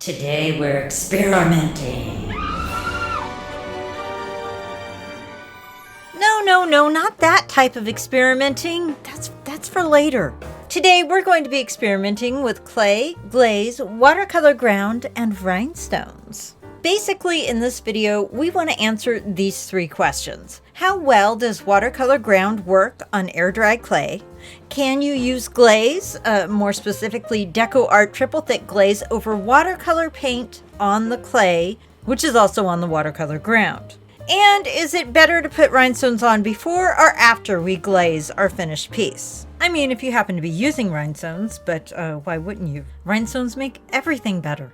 Today we're experimenting. No, not that type of experimenting. That's for later. Today we're going to be experimenting with clay, glaze, watercolor ground, and rhinestones. Basically, in this video, we want to answer these three questions. How well does watercolor ground work on air-dry clay? Can you use glaze, more specifically Deco Art triple thick glaze, over watercolor paint on the clay, which is also on the watercolor ground? And is it better to put rhinestones on before or after we glaze our finished piece? I mean, if you happen to be using rhinestones, but why wouldn't you? Rhinestones make everything better.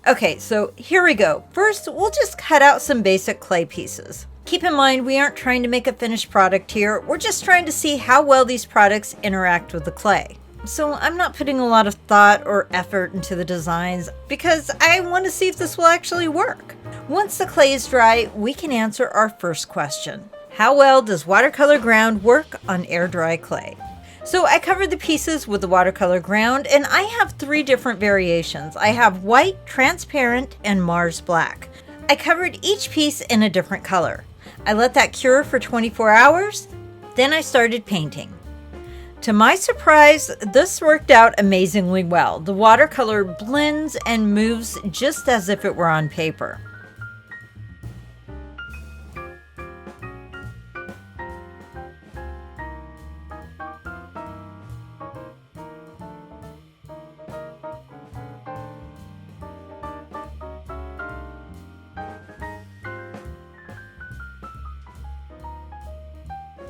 Okay, so here we go. First, we'll just cut out some basic clay pieces. Keep in mind, we aren't trying to make a finished product here. We're just trying to see how well these products interact with the clay. So I'm not putting a lot of thought or effort into the designs because I want to see if this will actually work. Once the clay is dry, we can answer our first question. How well does watercolor ground work on air-dry clay? So I covered the pieces with the watercolor ground, and I have three different variations. I have white, transparent, and Mars black. I covered each piece in a different color. I let that cure for 24 hours, then I started painting. To my surprise, this worked out amazingly well. The watercolor blends and moves just as if it were on paper.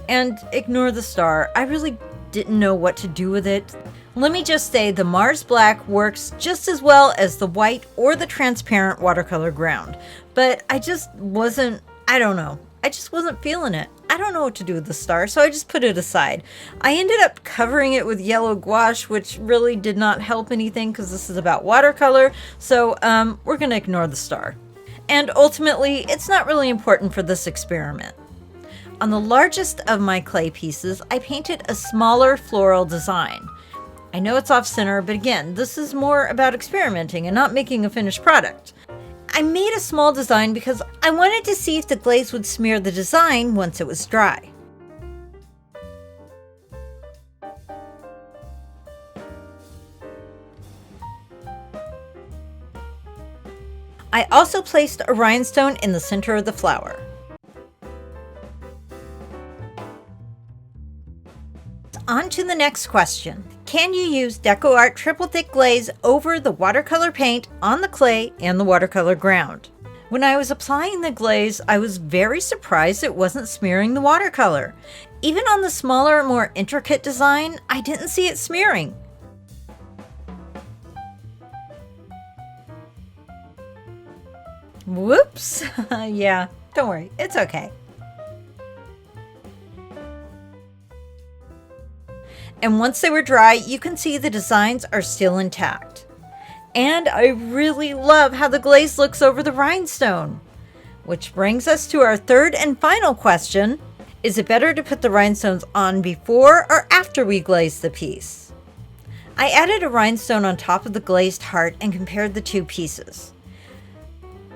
And ignore the star. I really didn't know what to do with it. Let me just say the Mars Black works just as well as the white or the transparent watercolor ground. But I just wasn't feeling it. I don't know what to do with the star, so I just put it aside. I ended up covering it with yellow gouache, which really did not help anything because this is about watercolor. So we're going to ignore the star. And ultimately, it's not really important for this experiment. On the largest of my clay pieces, I painted a smaller floral design. I know it's off-center, but again, this is more about experimenting and not making a finished product. I made a small design because I wanted to see if the glaze would smear the design once it was dry. I also placed a rhinestone in the center of the flower. On to the next question. Can you use Deco Art triple thick glaze over the watercolor paint on the clay and the watercolor ground? When I was applying the glaze, I was very surprised it wasn't smearing the watercolor. Even on the smaller, more intricate design, I didn't see it smearing. Whoops. Yeah, don't worry, it's okay. And once they were dry, you can see the designs are still intact. And I really love how the glaze looks over the rhinestone. Which brings us to our third and final question. Is it better to put the rhinestones on before or after we glaze the piece? I added a rhinestone on top of the glazed heart and compared the two pieces.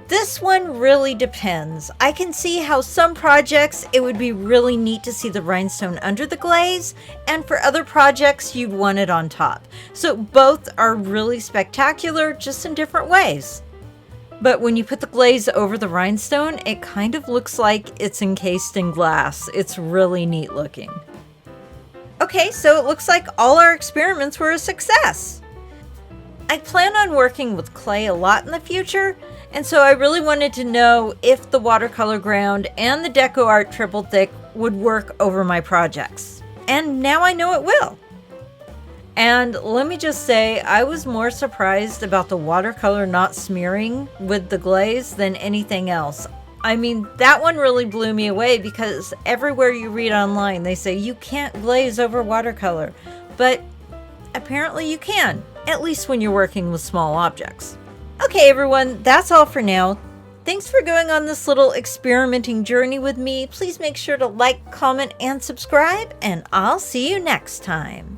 This one really depends. I can see how some projects it would be really neat to see the rhinestone under the glaze, and for other projects you'd want it on top. So both are really spectacular, just in different ways. But when you put the glaze over the rhinestone, it kind of looks like it's encased in glass. It's really neat looking. Okay, so it looks like all our experiments were a success. I plan on working with clay a lot in the future, and so I really wanted to know if the watercolor ground and the Deco Art triple thick would work over my projects. And now I know it will. And let me just say, I was more surprised about the watercolor not smearing with the glaze than anything else. I mean, that one really blew me away because everywhere you read online, they say you can't glaze over watercolor. But apparently you can, at least when you're working with small objects. Okay, everyone, that's all for now. Thanks for going on this little experimenting journey with me. Please make sure to like, comment, and subscribe, and I'll see you next time.